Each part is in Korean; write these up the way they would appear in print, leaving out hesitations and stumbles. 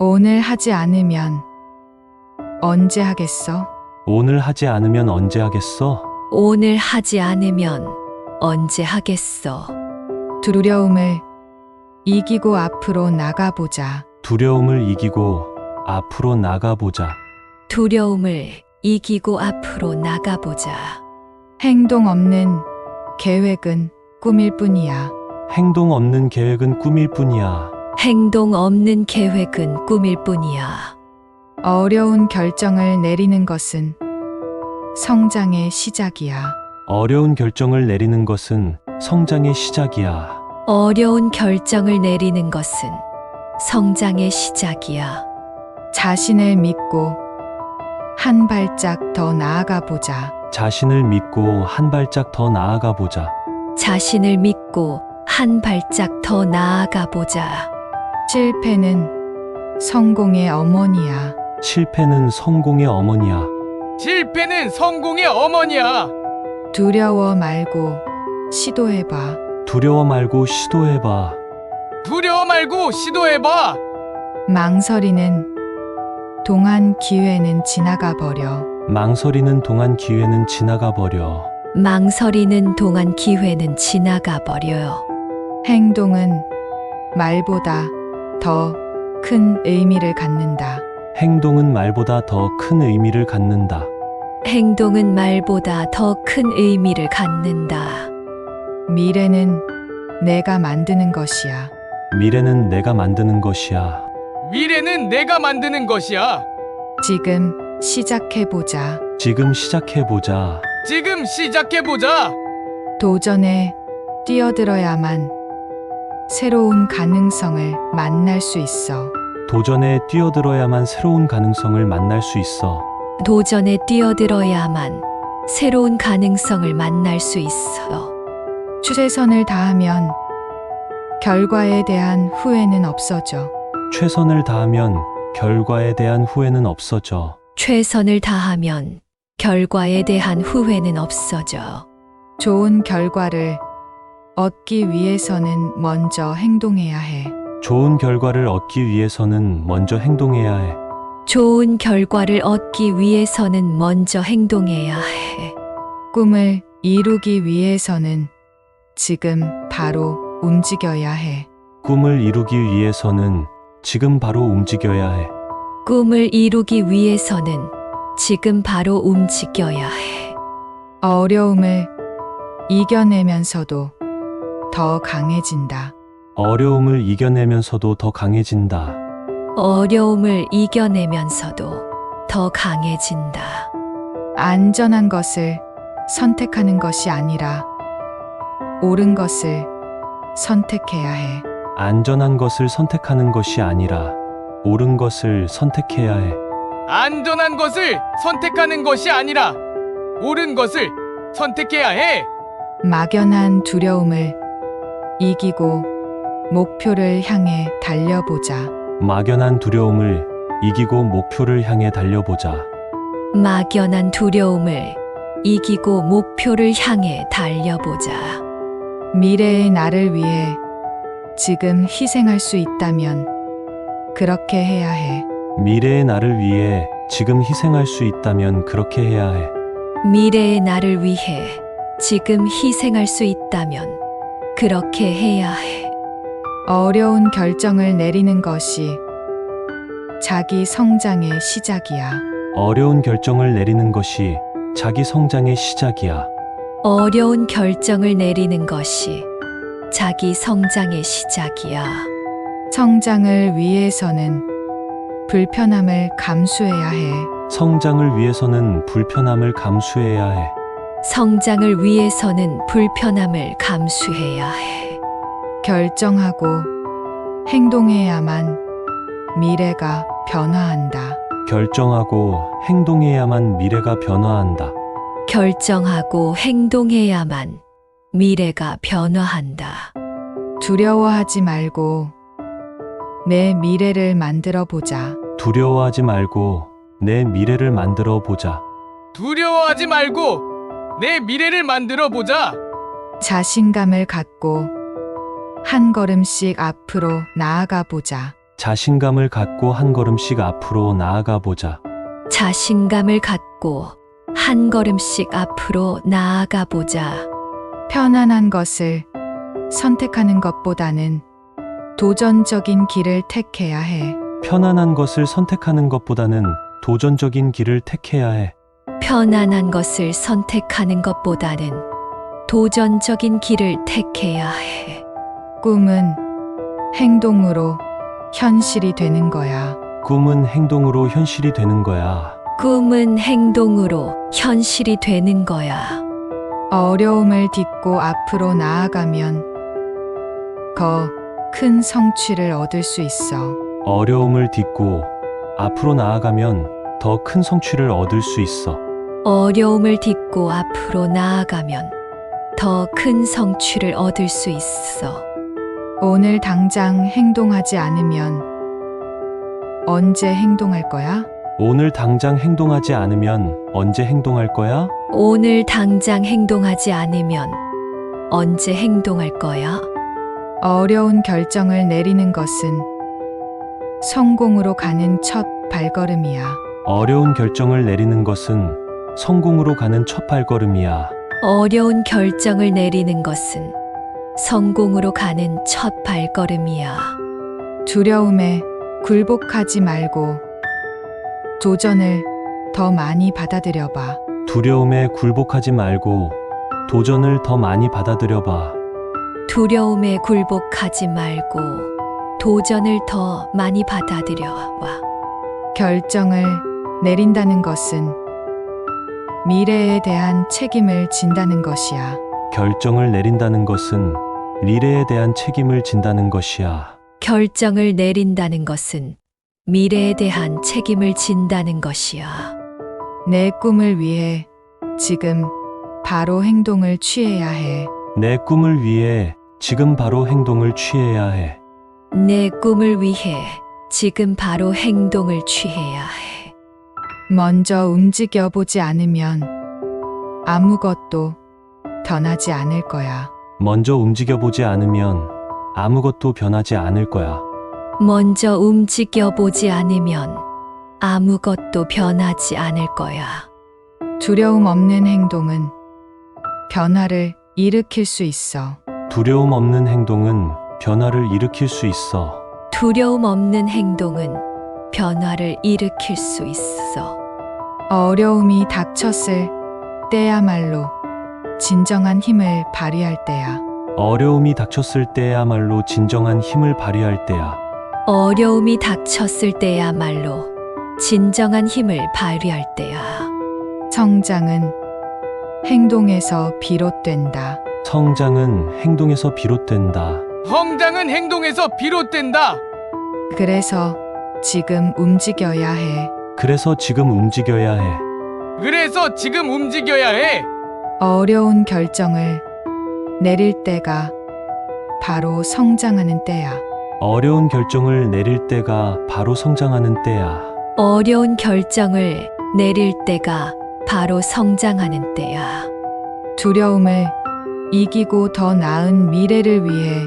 오늘 하지 않으면 언제 하겠어? 오늘 하지 않으면 언제 하겠어? 오늘 하지 않으면 언제 하겠어? 두려움을 이기고 앞으로 나가보자. 두려움을 이기고 앞으로 나가보자. 두려움을 이기고 앞으로 나가보자. 행동 없는 계획은 꿈일 뿐이야. 행동 없는 계획은 꿈일 뿐이야. 행동 없는 계획은 꿈일 뿐이야. 어려운 결정을 내리는 것은 성장의 시작이야. 어려운 결정을 내리는 것은 성장의 시작이야. 어려운 결정을 내리는 것은 성장의 시작이야. 자신을 믿고 한 발짝 더 나아가 보자. 자신을 믿고 한 발짝 더 나아가 보자. 자신을 믿고 한 발짝 더 나아가 보자. 실패는 성공의 어머니야. 실패는 성공의 어머니야. 실패는 성공의 어머니야. 두려워 말고 시도해봐. 두려워 말고 시도해봐. 두려워 말고 시도해봐. 망설이는 동안 기회는 지나가 버려. 망설이는 동안 기회는 지나가 버려. 망설이는 동안 기회는 지나가 버려요. 행동은 말보다 더 큰 의미를 갖는다. 행동은 말보다 더 큰 의미를 갖는다. 행동은 말보다 더 큰 의미를 갖는다. 미래는 내가 만드는 것이야. 미래는 내가 만드는 것이야. 미래는 내가 만드는 것이야. 지금 시작해보자. 지금 시작해보자. 지금 시작해보자. 도전에 뛰어들어야만 새로운 가능성을 만날 수 있어. 도전에 뛰어들어야만 새로운 가능성을 만날 수 있어. 도전에 뛰어들어야만 새로운 가능성을 만날 수 있어. 최선을 다하면 결과에 대한 후회는 없어져. 최선을 다하면 결과에 대한 후회는 없어져. 최선을 다하면 결과에 대한 후회는 없어져. 좋은 결과를 얻기 위해서는 먼저 행동해야 해. 좋은 결과를 얻기 위해서는 먼저 행동해야 해. 좋은 결과를 얻기 위해서는 먼저 행동해야 해. 꿈을 이루기 위해서는 지금 바로 움직여야 해. 꿈을 이루기 위해서는 지금 바로 움직여야 해. 꿈을 이루기 위해서는 지금 바로 움직여야 해. 어려움을 이겨내면서도 더 강해진다. 어려움을 이겨내면서도 더 강해진다. 어려움을 이겨내면서도 더 강해진다. 안전한 것을 선택하는 것이 아니라 옳은 것을 선택해야 해. 안전한 것을 선택하는 것이 아니라 옳은 것을 선택해야 해. 안전한 것을 선택하는 것이 아니라 옳은 것을 선택해야 해. 막연한 두려움을 이기고 목표를 향해 달려보자. 막연한 두려움을 이기고 목표를 향해 달려보자. 막연한 두려움을 이기고 목표를 향해 달려보자. 미래의 나를 위해 지금 희생할 수 있다면 그렇게 해야 해. 미래의 나를 위해 지금 희생할 수 있다면 그렇게 해야 해. 미래의 나를 위해 지금 희생할 수 있다면 그렇게 해야 해. 어려운 결정을 내리는 것이 자기 성장의 시작이야. 어려운 결정을 내리는 것이 자기 성장의 시작이야. 어려운 결정을 내리는 것이 자기 성장의 시작이야. 성장을 위해서는 불편함을 감수해야 해. 성장을 위해서는 불편함을 감수해야 해. 성장을 위해서는 불편함을 감수해야 해. 결정하고 행동해야만 미래가 변화한다. 결정하고 행동해야만 미래가 변화한다. 결정하고 행동해야만 미래가 변화한다. 두려워하지 말고 내 미래를 만들어 보자. 두려워하지 말고 내 미래를 만들어 보자. 두려워하지 말고 내 미래를 만들어 보자. 자신감을 갖고 한 걸음씩 앞으로 나아가 보자. 자신감을 갖고 한 걸음씩 앞으로 나아가 보자. 자신감을 갖고 한 걸음씩 앞으로 나아가 보자. 편안한 것을 선택하는 것보다는 도전적인 길을 택해야 해. 편안한 것을 선택하는 것보다는 도전적인 길을 택해야 해. 편안한 것을 선택하는 것보다는 도전적인 길을 택해야 해. 꿈은 행동으로 현실이 되는 거야. 꿈은 행동으로 현실이 되는 거야. 꿈은 행동으로 현실이 되는 거야. 어려움을 딛고 앞으로 나아가면 더 큰 성취를 얻을 수 있어. 어려움을 딛고 앞으로 나아가면 더 큰 성취를 얻을 수 있어. 어려움을 딛고 앞으로 나아가면 더 큰 성취를 얻을 수 있어. 오늘 당장 행동하지 않으면 언제 행동할 거야? 오늘 당장 행동하지 않으면 언제 행동할 거야? 오늘 당장 행동하지 않으면 언제 행동할 거야? 어려운 결정을 내리는 것은 성공으로 가는 첫 발걸음이야. 어려운 결정을 내리는 것은 성공으로 가는 첫 발걸음이야. 어려운 결정을 내리는 것은 성공으로 가는 첫 발걸음이야. 두려움에 굴복하지 말고 도전을 더 많이 받아들여 봐. 두려움에 굴복하지 말고 도전을 더 많이 받아들여 봐. 두려움에 굴복하지 말고 도전을 더 많이 받아들여 봐. 결정을 내린다는 것은 미래에 대한 책임을 진다는 것이야. 결정을 내린다는 것은 미래에 대한 책임을 진다는 것이야. 결정을 내린다는 것은 미래에 대한 책임을 진다는 것이야. 내 꿈을 위해 지금 바로 행동을 취해야 해. 내 꿈을 위해 지금 바로 행동을 취해야 해. 내 꿈을 위해 지금 바로 행동을 취해야 해. 먼저 움직여 보지 않으면 아무것도 변하지 않을 거야. 먼저 움직여 보지 않으면 아무것도 변하지 않을 거야. 먼저 움직여 보지 않으면 아무것도 변하지 않을 거야. 두려움 없는 행동은 변화를 일으킬 수 있어. 두려움 없는 행동은 변화를 일으킬 수 있어. 두려움 없는 행동은 변화를 일으킬 수 있어. 어려움이 닥쳤을 때야말로 진정한 힘을 발휘할 때야. 어려움이 닥쳤을 때야말로 진정한 힘을 발휘할 때야. 어려움이 닥쳤을 때야말로 진정한 힘을 발휘할 때야. 성장은 행동에서 비롯된다. 성장은 행동에서 비롯된다. 성장은 행동에서 비롯된다. 그래서 지금 움직여야 해. 그래서 지금 움직여야 해. 그래서 지금 움직여야 해. 어려운 결정을 내릴 때가 바로 성장하는 때야. 어려운 결정을 내릴 때가 바로 성장하는 때야. 어려운 결정을 내릴 때가 바로 성장하는 때야. 두려움을 이기고 더 나은 미래를 위해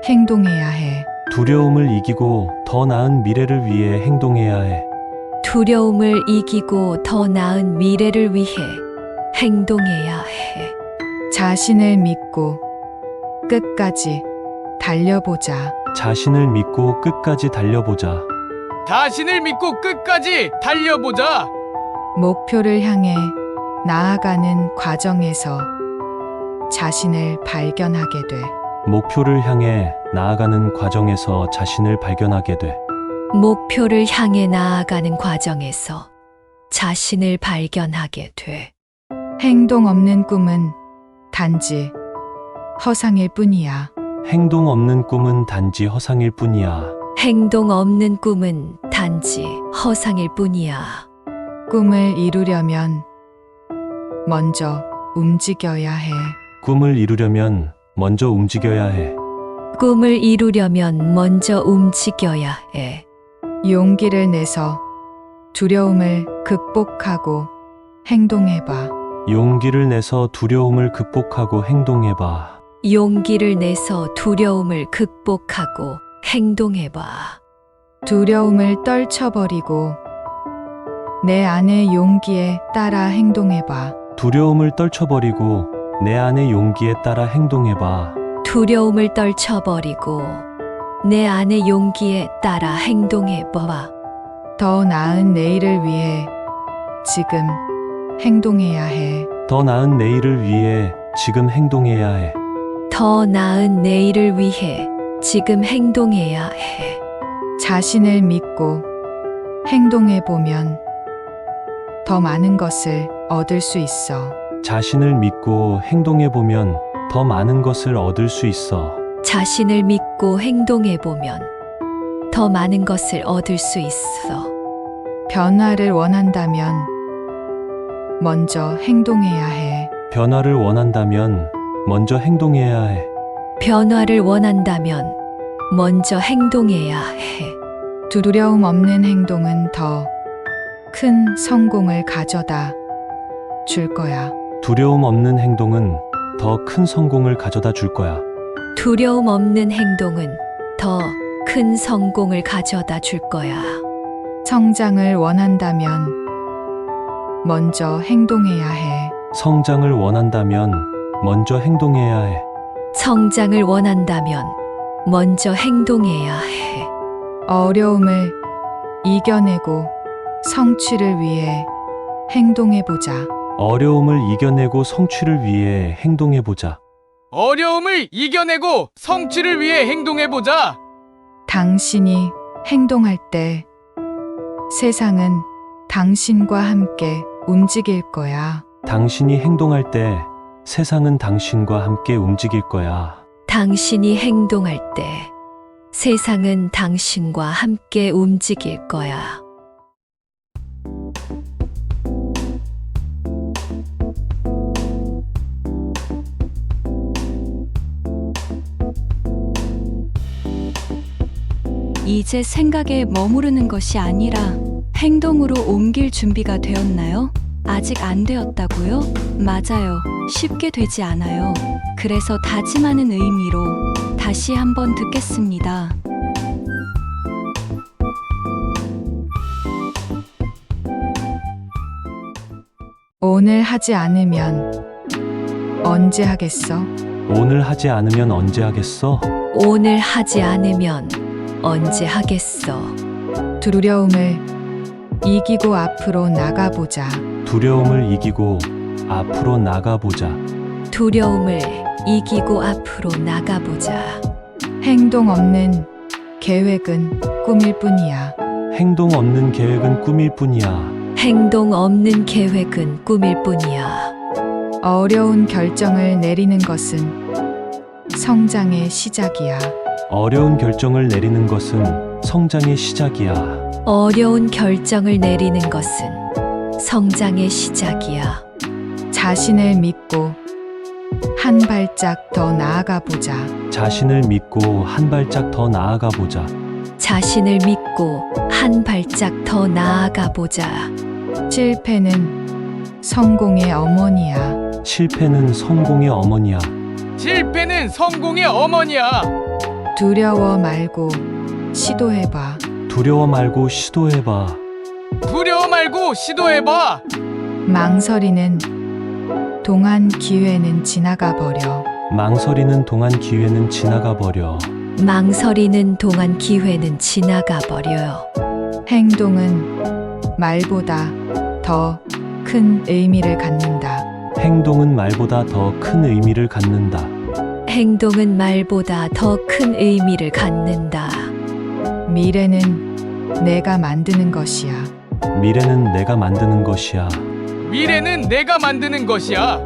행동해야 해. 두려움을 이기고 더 나은 미래를 위해 행동해야 해. 두려움을 이기고 더 나은 미래를 위해 행동해야 해. 자신을 믿고 끝까지 달려보자. 자신을 믿고 끝까지 달려보자. 자신을 믿고 끝까지 달려보자. 목표를 향해 나아가는 과정에서 자신을 발견하게 돼. 목표를 향해 나아가는 과정에서 자신을 발견하게 돼. 목표를 향해 나아가는 과정에서 자신을 발견하게 돼. 행동 없는 꿈은 단지 허상일 뿐이야. 행동 없는 꿈은 단지 허상일 뿐이야. 행동 없는 꿈은 단지 허상일 뿐이야. 꿈을 이루려면 먼저 움직여야 해. 꿈을 이루려면 먼저 움직여야 해. 꿈을 이루려면 먼저 움직여야 해. 용기를 내서 두려움을 극복하고 행동해봐. 용기를 내서 두려움을 극복하고 행동해봐. 용기를 내서 두려움을 극복하고 행동해봐. 두려움을 떨쳐버리고 내 안의 용기에 따라 행동해봐. 두려움을 떨쳐버리고 내 안의 용기에 따라 행동해봐. 두려움을 떨쳐버리고 내 안의 용기에 따라 행동해봐. 더 나은 내일을 위해 지금 행동해야 해. 더 나은 내일을 위해 지금 행동해야 해. 더 나은 내일을 위해 지금 행동해야 해. 자신을 믿고 행동해보면 더 많은 것을 얻을 수 있어. 자신을 믿고 행동해보면 더 많은 것을 얻을 수 있어. 자신을 믿고 행동해보면 더 많은 것을 얻을 수 있어. 변화를 원한다면 먼저 행동해야 해. 변화를 원한다면 먼저 행동해야 해. 변화를 원한다면 먼저 행동해야 해. 두려움 없는 행동은 더 큰 성공을 가져다 줄 거야. 두려움 없는 행동은 더 큰 성공을 가져다 줄 거야. 두려움 없는 행동은 더 큰 성공을 가져다 줄 거야. 성장을 원한다면 먼저 행동해야 해. 성장을 원한다면 먼저 행동해야 해. 성장을 원한다면 먼저 행동해야 해. 어려움을 이겨내고 성취를 위해 행동해보자. 어려움을 이겨내고 성취를 위해 행동해보자. 어려움을 이겨내고 성취를 위해 행동해보자. 당신이 행동할 때 세상은 당신과 함께 움직일 거야. 당신이 행동할 때 세상은 당신과 함께 움직일 거야. 당신이 행동할 때 세상은 당신과 함께 움직일 거야. 이제 생각에 머무르는 것이 아니라 행동으로 옮길 준비가 되었나요? 아직 안 되었다고요? 맞아요. 쉽게 되지 않아요. 그래서 다짐하는 의미로 다시 한번 듣겠습니다. 오늘 하지 않으면 언제 하겠어? 오늘 하지 않으면 언제 하겠어? 오늘 하지 않으면 언제 하겠어? 두려움을 이기고 앞으로 나가보자. 두려움을 이기고 앞으로 나가보자. 두려움을 이기고 앞으로 나가보자. 행동 없는 계획은 꿈일 뿐이야. 행동 없는 계획은 꿈일 뿐이야. 행동 없는 계획은 꿈일 뿐이야. 어려운 결정을 내리는 것은 성장의 시작이야. 어려운 결정을 내리는 것은 성장의 시작이야. 어려운 결정을 내리는 것은 성장의 시작이야. 자신을 믿고 한 발짝 더 나아가 보자. 자신을 믿고 한 발짝 더 나아가 보자. 자신을 믿고 한 발짝 더 나아가 보자. 실패는 성공의 어머니야. 실패는 성공의 어머니야. 실패는 성공의 어머니야. 두려워 말고 시도해봐. 두려워 말고 시도해봐. 두려워 말고 시도해봐. 망설이는 동안 기회는 지나가 버려. 망설이는 동안 기회는 지나가 버려. 망설이는 동안 기회는 지나가 버려요. 행동은 말보다 더 큰 의미를 갖는다. 행동은 말보다 더 큰 의미를 갖는다. 행동은 말보다 더 큰 의미를 갖는다. 미래는 내가 만드는 것이야. 미래는 내가 만드는 것이야. 미래는 내가 만드는 것이야.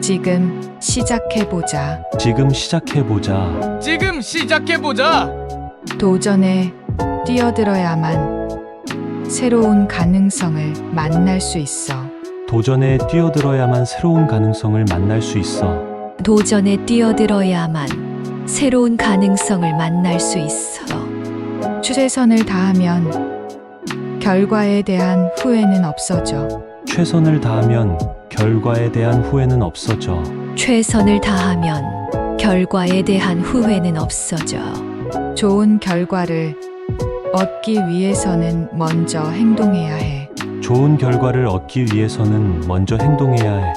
지금 시작해보자. 지금 시작해보자. 지금 시작해보자. 도전에 뛰어들어야만 새로운 가능성을 만날 수 있어. 도전에 뛰어들어야만 새로운 가능성을 만날 수 있어. 도전에 뛰어들어야만 새로운 가능성을 만날 수 있어. 최선을 다하면 결과에 대한 후회는 없어져. 최선을 다하면 결과에 대한 후회는 없어져. 최선을 다하면 결과에 대한 후회는 없어져. 좋은 결과를 얻기 위해서는 먼저 행동해야 해. 좋은 결과를 얻기 위해서는 먼저 행동해야 해.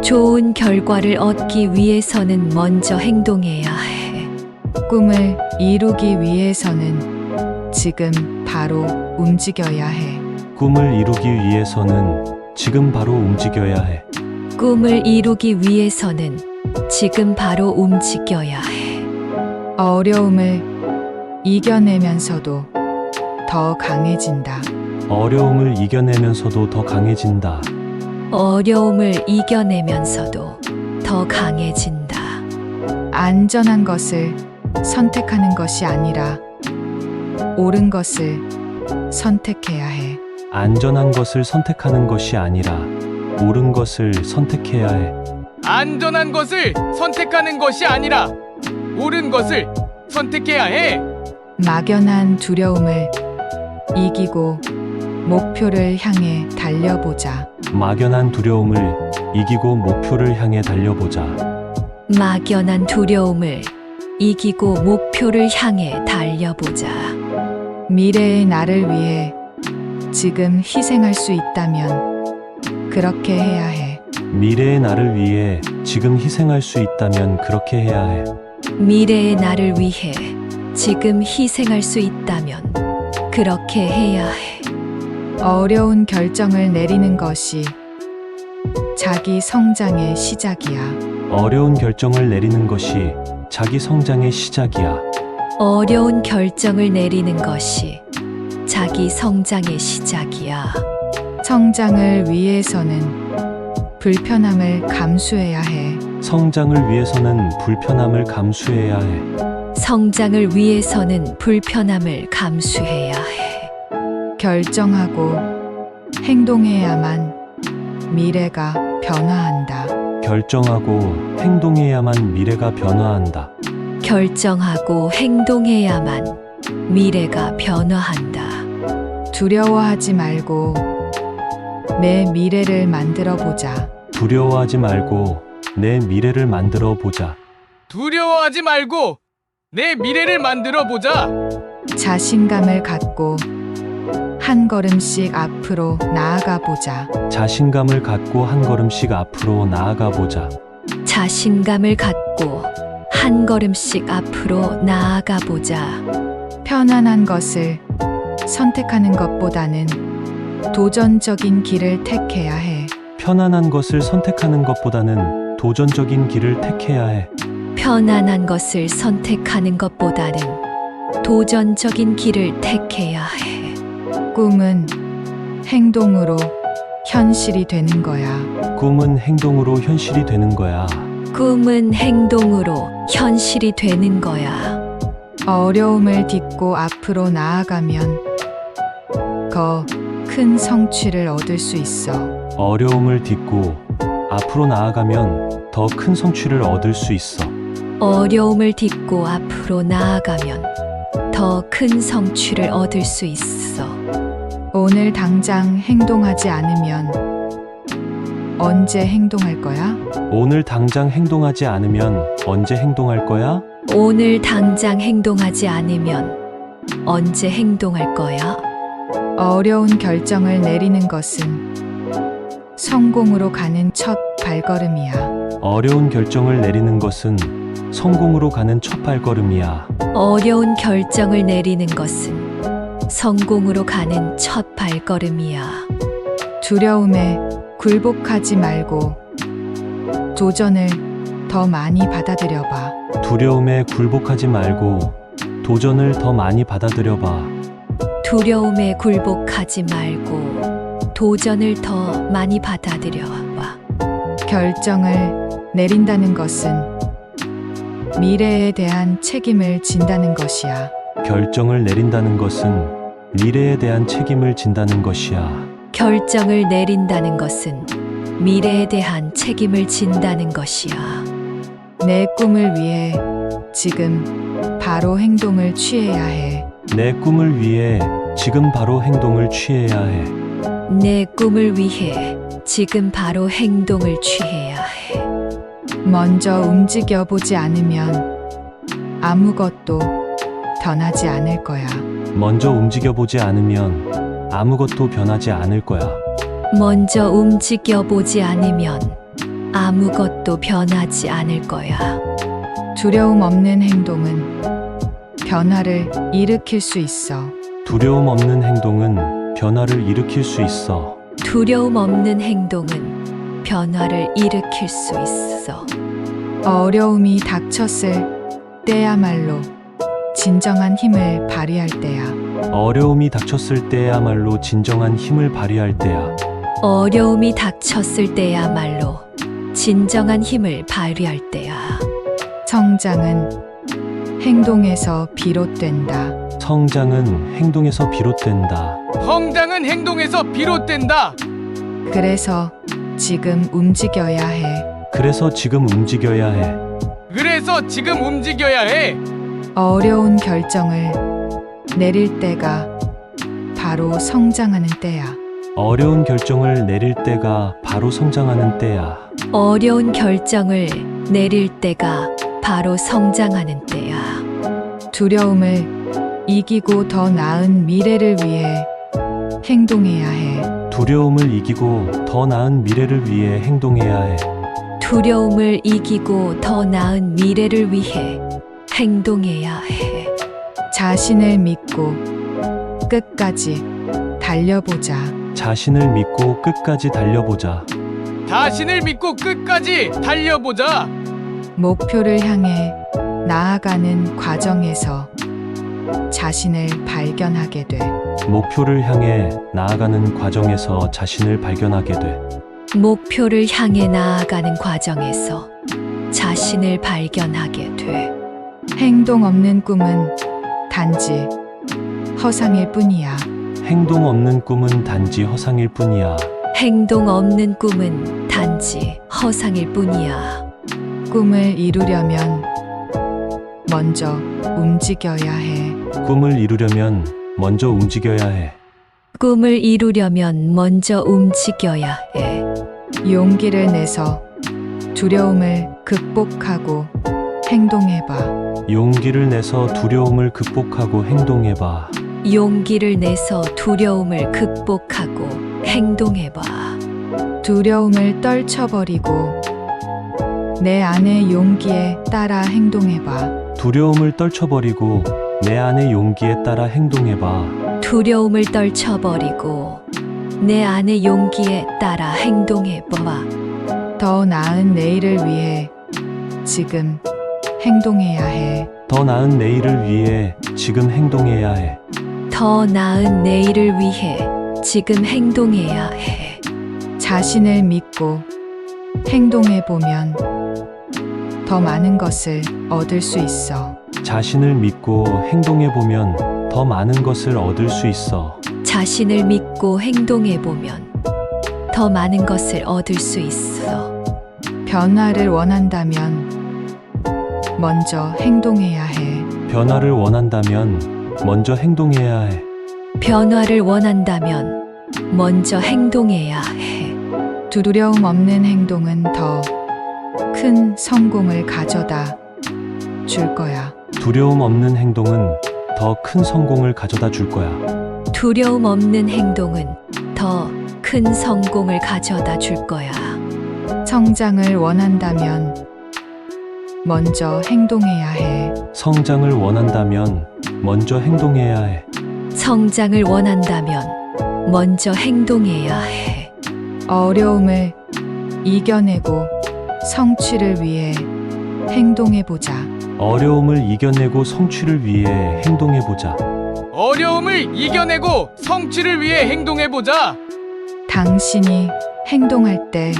좋은 결과를 얻기 위해서는 먼저 행동해야 해. 꿈을 이루기 위해서는 지금 바로 움직여야 해. 꿈을 이루기 위해서는 지금 바로 움직여야 해. 꿈을 이루기 위해서는 지금 바로 움직여야 해. 어려움을 이겨내면서도 더 강해진다. 어려움을 이겨내면서도 더 강해진다. 어려움을 이겨내면서도 더 강해진다. 안전한 것을 선택하는 것이 아니라 옳은 것을 선택해야 해. 안전한 것을 선택하는 것이 아니라 옳은 것을 선택해야 해. 안전한 것을 선택하는 것이 아니라 옳은 것을 선택해야 해. 막연한 두려움을 이기고 목표를 향해 달려보자. 막연한 두려움을 이기고 목표를 향해 달려보자. 막연한 두려움을 이기고 목표를 향해 달려보자. 미래의 나를 위해 지금 희생할 수 있다면 그렇게 해야 해. 미래의 나를 위해 지금 희생할 수 있다면 그렇게 해야 해. 미래의 나를 위해 지금 희생할 수 있다면 그렇게 해야 해. 어려운 결정을 내리는 것이 자기 성장의 시작이야. 어려운 결정을 내리는 것이 자기 성장의 시작이야. 어려운 결정을 내리는 것이 자기 성장의 시작이야. 성장을 위해서는 불편함을 감수해야 해. 성장을 위해서는 불편함을 감수해야 해. 성장을 위해서는 불편함을 감수해야 해. 결정하고 행동해야만 미래가 변화한다. 결정하고 행동해야만 미래가 변화한다. 결정하고 행동해야만 미래가 변화한다. 두려워하지 말고 내 미래를 만들어 보자. 두려워하지 말고 내 미래를 만들어 보자. 두려워하지 말고 내 미래를 만들어 보자. 자신감을 갖고 한 걸음씩 앞으로 나아가 보자. 자신감을 갖고 한 걸음씩 앞으로 나아가 보자. 자신감을 갖고 한 걸음씩 앞으로 나아가 보자. 편안한 것을 선택하는 것보다는 도전적인 길을 택해야 해. 편안한 것을 선택하는 것보다는 도전적인 길을 택해야 해. 편안한 것을 선택하는 것보다는 도전적인 길을 택해야 해. 꿈은 행동으로 현실이 되는 거야. 꿈은 행동으로 현실이 되는 거야. 꿈은 행동으로 현실이 되는 거야. 어려움을 딛고 앞으로 나아가면 더 큰 성취를 얻을 수 있어. 어려움을 딛고 앞으로 나아가면 더 큰 성취를 얻을 수 있어. 어려움을 딛고 앞으로 나아가면 더 큰 성취를 얻을 수 있어. 오늘 당장 행동하지 않으면 언제 행동할 거야? 오늘 당장 행동하지 않으면 언제 행동할 거야? 오늘 당장 행동하지 않으면 언제 행동할 거야? 어려운 결정을 내리는 것은 성공으로 가는 첫 발걸음이야. 어려운 결정을 내리는 것은 성공으로 가는 첫 발걸음이야. 어려운 결정을 내리는 것은 성공으로 가는 첫 발걸음이야. 두려움에 굴복하지 말고 도전을 더 많이 받아들여봐. 두려움에 굴복하지 말고 도전을 더 많이 받아들여봐. 두려움에 굴복하지 말고 도전을 더 많이 받아들여봐. 결정을 내린다는 것은 미래에 대한 책임을 진다는 것이야. 결정을 내린다는 것은 미래에 대한 책임을 진다는 것이야. 결정을 내린다는 것은 미래에 대한 책임을 진다는 것이야. 내 꿈을 위해 지금 바로 행동을 취해야 해. 내 꿈을 위해 지금 바로 행동을 취해야 해. 내 꿈을 위해 지금 바로 행동을 취해야 해. 먼저 움직여 보지 않으면 아무것도 변하지 않을 거야. 먼저 움직여보지 않으면 아무것도 변하지 않을 거야. 먼저 움직여보지 않으면 아무것도 변하지 않을 거야. 두려움 없는 행동은 변화를 일으킬 수 있어. 두려움 없는 행동은 변화를 일으킬 수 있어. 두려움 없는 행동은 변화를 일으킬 수 있어. 어려움이 닥쳤을 때야말로 진정한 힘을 발휘할 때야. 어려움이 닥쳤을 때야말로 진정한 힘을 발휘할 때야. 어려움이 닥쳤을 때야말로 진정한 힘을 발휘할 때야. 성장은 행동에서 비롯된다. 성장은 행동에서 비롯된다. 성장은 행동에서 비롯된다. 그래서 지금 움직여야 해. 그래서 지금 움직여야 해. 그래서 지금 움직여야 해. 어려운 결정을 내릴 때가 바로 성장하는 때야. 어려운 결정을 내릴 때가 바로 성장하는 때야. 어려운 결정을 내릴 때가 바로 성장하는 때야. 두려움을 이기고 더 나은 미래를 위해 행동해야 해. 두려움을 이기고 더 나은 미래를 위해 행동해야 해. 두려움을 이기고 더 나은 미래를 위해 행동해야 해. 자신을 믿고 끝까지 달려보자. 자신을 믿고 끝까지 달려보자. 자신을 믿고 끝까지 달려보자. 목표를 향해 나아가는 과정에서 자신을 발견하게 돼. 목표를 향해 나아가는 과정에서 자신을 발견하게 돼. 목표를 향해 나아가는 과정에서 자신을 발견하게 돼. 행동 없는 꿈은 단지 허상일 뿐이야. 행동 없는 꿈은 단지 허상일 뿐이야. 행동 없는 꿈은 단지 허상일 뿐이야. 꿈을 이루려면 먼저 움직여야 해. 꿈을 이루려면 먼저 움직여야 해. 꿈을 이루려면 먼저 움직여야 해. 용기를 내서 두려움을 극복하고 행동해봐. 용기를 내서 두려움을 극복하고 행동해봐. 용기를 내서 두려움을 극복하고 행동해봐. 두려움을 떨쳐버리고 내 안의 용기에 따라 행동해봐. 두려움을 떨쳐버리고 내 안의 용기에 따라 행동해봐. 두려움을 떨쳐버리고 내 안의 용기에 따라 행동해봐. 더 나은 내일을 위해 지금 행동해야 해. 더 나은 내일을 위해 지금 행동해야 해. 더 나은 내일을 위해 지금 행동해야 해. 자신을 믿고 행동해보면 더 많은 것을 얻을 수 있어. 자신을 믿고 행동해보면 더 많은 것을 얻을 수 있어. 자신을 믿고 행동해보면 더 많은 것을 얻을 수 있어. 변화를 원한다면 먼저 행동해야 해. 변화를 원한다면 먼저 행동해야 해. 변화를 원한다면 먼저 행동해야 해. 두려움 없는 행동은 더 큰 성공을 가져다 줄 거야. 두려움 없는 행동은 더 큰 성공을 가져다 줄 거야. 두려움 없는 행동은 더 큰 성공을 가져다 줄 거야. 성장을 원한다면 먼저 행동해야 해. 성장을 원한다면 먼저 행동해야 해. 성장을 원한다면 먼저 행동해야 해. 어려움을 이겨내고 성취를 위해 행동해보자. 어려움을 이겨내고 성취를 위해 행동해보자. 어려움을 이겨내고 성취를 위해 행동해보자. 당신이 행동할 때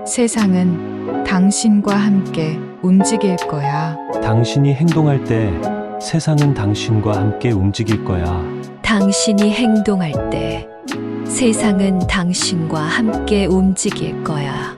세상은 당신과 함께 움직일 거야. 당신이 행동할 때 세상은 당신과 함께 움직일 거야. 당신이 행동할 때 세상은 당신과 함께 움직일 거야.